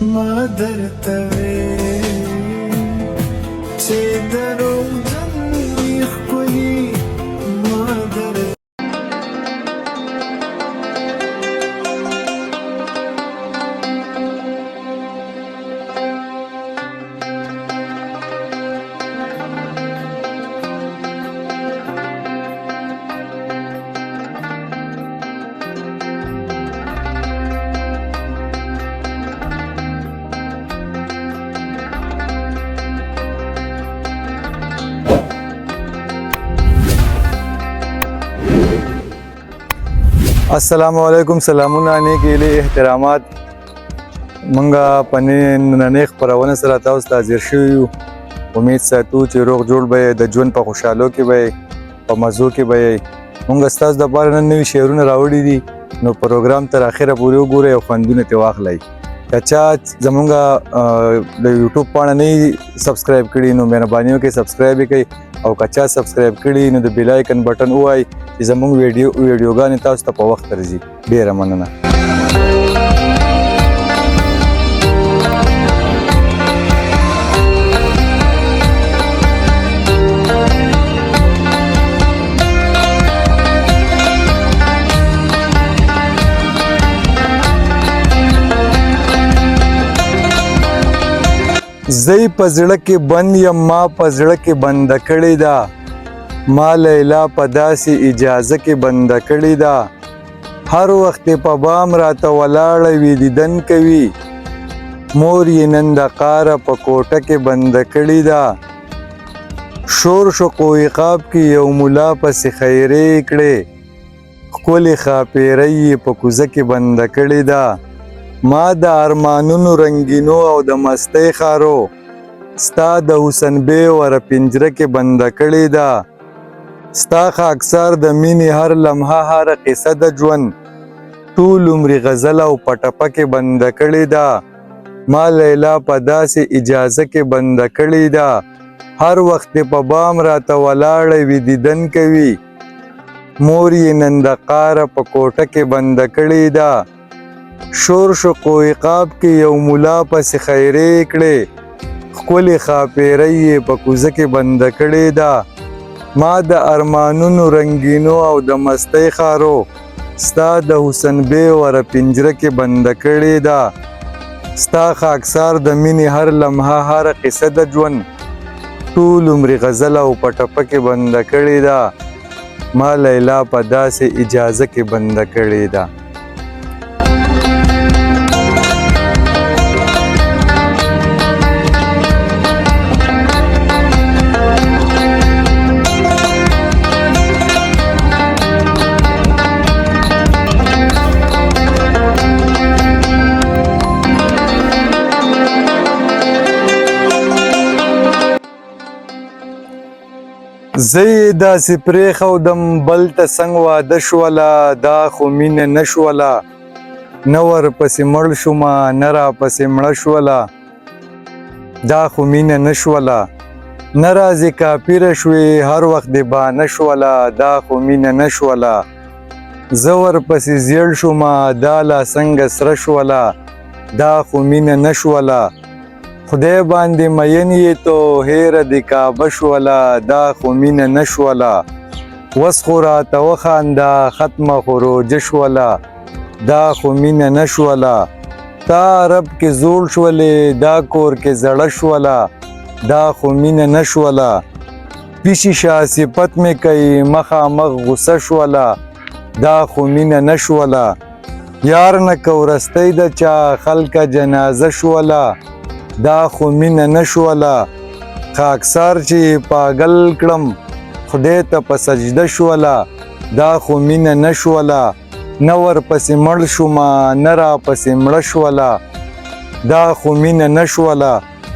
ما درته چې دروغجن وي ښکلي ما درته السلام علیکم سلامونه نیک هیلې احترامات منګه په نننۍ خپرونه سره تاسو ته حاضر شوي یو امید ساتو چې روغ جوړ به یې د ژوند په خوشحالو کې به یې په مزو کې به یې مونږ ستاسو دپاره نن نوي شعرونه راوړي دي نو پروګرام تر اخره پورې وګورئ او خوندونه ترې واخلئ که چا زمونږ د یوټیوب پاڼه نه سبسکرایب کړي نو مهرباني وکړئ سبسکرایب یې کړئ او که چا سبسکرایب کړي نو د بیل آیکن بټن ووایئ چې زموږ ویډیوګانې تاسو ته په وخت راځي. ډېره مننه. زی په زړه کې بند یم ما په زړه کې بنده کړې ده ما لیلا په داسې اجازه کې بنده کړې ده هر وخت په بام راته ولاړه وي دیدن کوي مور یې نن د قاره په کوټه کې بنده کړې ده شور شوق و عقاب کې یو ملا پسې خیرې کړې ښکلې ښاپېرۍ یې په کوزه کې بنده کړې ده ما د ارمانونو رنګینو او د مستۍ خارو ستا د حسن بې وره پنجره کې بنده کړې ده ستا خاکسار د مینې هر لمحه هر قصه د ژوند ټول عمرې غزل او پټپه کې بنده کړې ده ما لیلا په داسې اجازه کې بنده کړې ده هر وخت په بام راته ولاړه وي دیدن کوي مور یې نن د قاره په کوټه کې بنده کړې ده شور شوق و عقاب کې یو ملا پسې خیرې کړې ښکلې ښاپېرۍ یې په کوزه کې بنده کړې ده ما د ارمانونو رنګینو او د مستۍ خارو ستا د حسن بې وره پنجره کې بنده کړې ده ستا خاکسار د مینې هر لمحه هر قصه د ژوند ټول عمرې غزل او پټپه کې بنده کړې ده ما لیلا په داسې اجازه کې بنده کړې ده. زه یې داسې پرېښودم بل ته څنګ واده شوله دا خو مینه نه شوله نه ورپسې مړ شومه نه راپسې مړه شوله دا خو مینه نه شوله نه راځې کاپیره شوې هر وخت دې بانه شوله دا خو مینه نه شوله زه ورپسې زیړ شومه دا لا څنګه سره شوله دا خو مینه نه شوله خدای باندې مین یې تو هیره د کعبه شوله دا خو مینه نه شوله وس خو راته وخانده ختمه خو روجه شوله دا خو مینه نه شوله تا عرب کې زوړ شولې دا کور کې زړه شوله دا خو مینه نه شوله پیشي شاه صفت مې کوي مخامخ غوسه شوله دا خو مینه نه شوله یار نه که ورستی د چا خلکه جنازه شوله دا خو مینه نه شوله خاکسار چې پاگل کړم خدای ته په سجده شوله دا خو مینه نه شوله نه ورپسې مړ شومه نه راپسې مړه شوله دا خو مینه نه شوله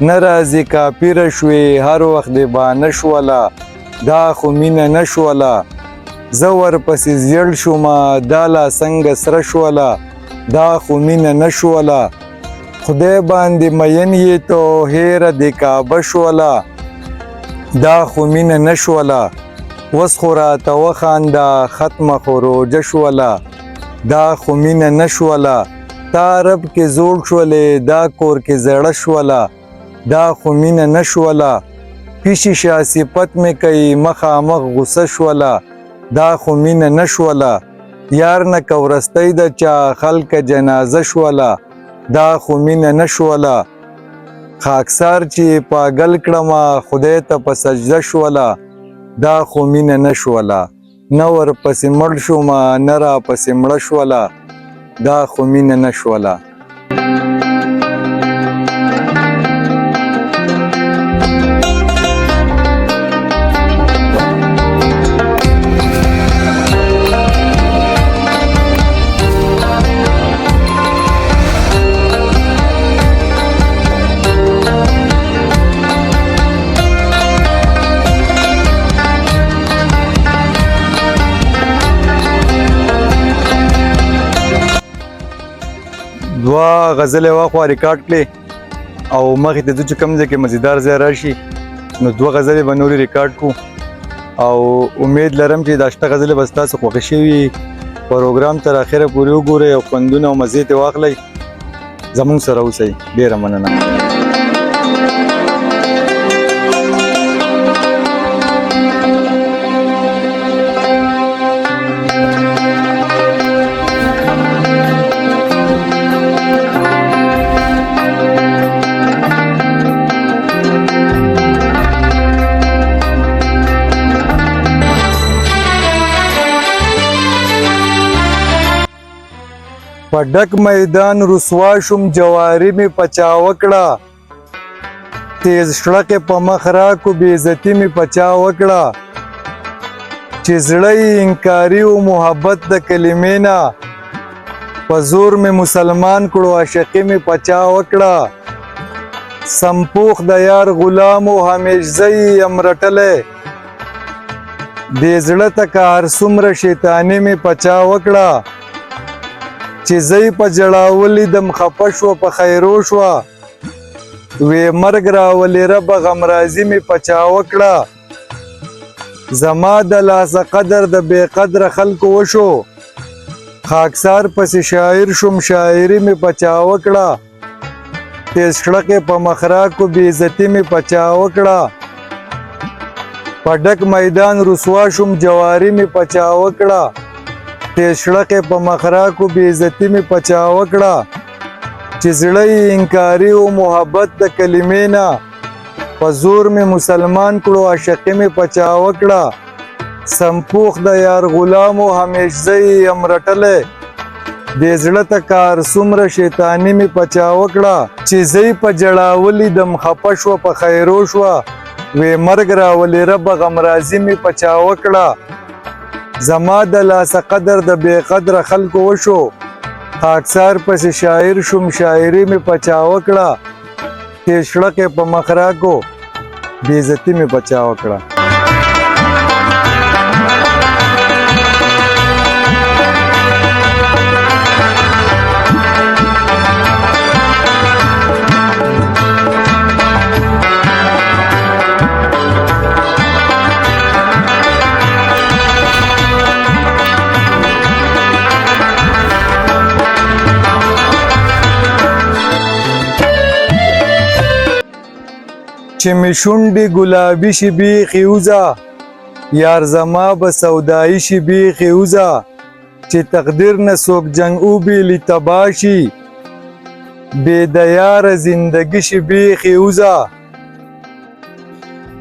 نه راځې کاپیره شوې هر وخت دې بانه شوله دا خو مینه نه شوله زه ورپسې زیړ شومه دا لا څنګه سره شوله دا خو مینه نه شوله خدای باندې مین یې تو هیره د کعبه شوله دا خو مینه نه شوله وس خو راته وخانده ختمه خو روجه شوله دا خو مینه نه شوله تا رب کې زوړ شولې دا کور کې زړه شوله دا خو مینه نه شوله پیشي شا صفت مې کوي مخامخ غصه شوله دا خو مینه نه شوله یار نه که ورستی د چا خلک جنازه شوله دا خو مینه نه شوله خاکسار چې پاگل کړمه خدای ته په سجده شوله دا خو مینه نه شوله نه ورپسې مړ شومه نه راپسې مړه شوله دا خو مینه نه شوله دوا غزلې واخوا ریکارډ کړې او مخې ته ځو چې کوم ځای کې مزیدار ځای راشي نو دوه غزلې به نورې ریکارډ کړو او امید لرم چې دا شته غزلې به ستاسو خوښې شوي پروګرام تر اخره پورې وګورئ او خوندونه او مزې ترې واخلئ زموږ سره اوسئ ډېره مننه په ډک میدان رسوا شوم جواری می پچا وکړه تیز شړکې په مخ راکو بې عزتي می پچا وکړه چې زړه انکاري او محبت د کلمې نه په زور می مسلمان کړو عاشقي می پچا وکړه سمپوخ د یار غلام او همیشزی امرټلې دې زړه ته که هر څومره شیطاني می پچا وکړه چې زی په جړاولې دم خفه شوه په خیرو شوه وې مرګ راولې رب غمرازي مې پچا وکړه زما د لاسه قدر د بې قدره خلکو وشو خاکسار پسې شاعر شوم شاعري مې پچا وکړه تیز شړکې په مخ راکو بې عزتي مې پچا وکړه په ډک میدان رسوا شوم جواري مې پچا وکړه تیز شړکې په مخ راکو بې عزتي مې پچا وکړه چې زړه انکاري او محبت د کلمې نه په زور مې مسلمان کړو عاشقي مې پچا وکړه سمپوخ د یار غلام او همیشزی امرټلې دې زړه ته کار څومره شیطاني مې پچا وکړه چې زی په جړاولې دم خفه شوه په خیرو شوه وې مرګ راولې رب غمرازي مې پچا وکړه زما د لاسه قدر د بې قدره خلکو وشو خاکسار پسې شاعر شوم شاعري مې پچا وکړه تیز شړکې په مخ راکو بې عزتي مې پچا وکړه چې می شونډې ګلابي شي بیخي وځه یار زما به سودایي شي بیخي وځه چې تقدیر نه څوک جنګ وبیلي تبا شي بې د یاره زندګي شي بیخي وځه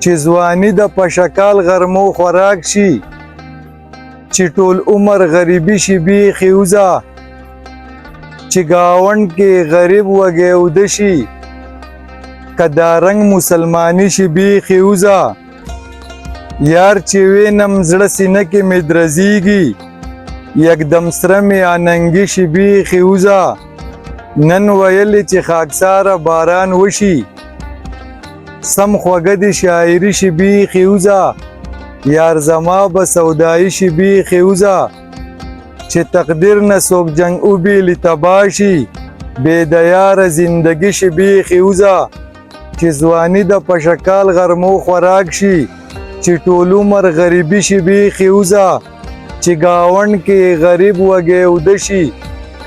چې ځواني د پشکال غرمو خوراک شي چې ټول عمر غریبي شي بیخي وځه چې ګاونډ کې غریب وږی اوده شي که دا رنګ مسلمانی شي بیخي وځه یار چې وینم زړه سینه کې مې درزیږي یکدم سره مې اننګي شي بیخي وځه نن ویلې چې خاکساره باران وشي سم خوږه دي شاعري شي بیخي وځه یار زما به سودایي شي بیخي وځه چې تقدیر نه څوک جنګ وبیلي تبا شي بې د یاره زندګي شي بیخي وځه چې ځواني د پشکال غرمو خوراک شي چې ټول عمر غریبي شي بیخي وځه چې ګاونډ کې غریب وږی اوده شي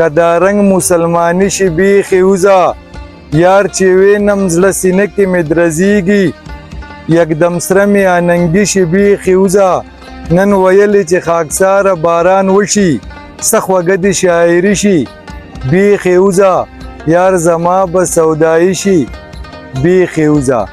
کدا رنگ مسلمانی شي بیخي وزا یار چې وینم زړه سینه کې مې درزیږي یکدم سره مې اننګي شي بیخي وزا نن ویلې چې خاکساره باران وشي څه خوږه دې شاعري شي بیخي وزا یار زما به سودایي شي بیخي وزا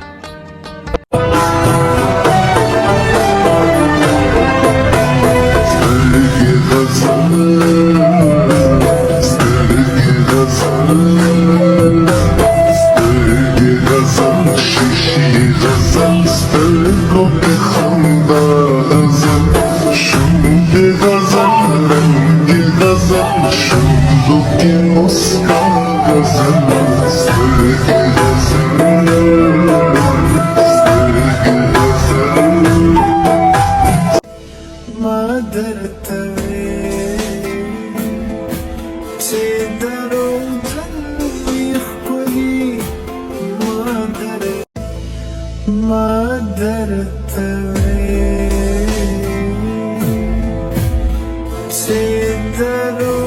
Say that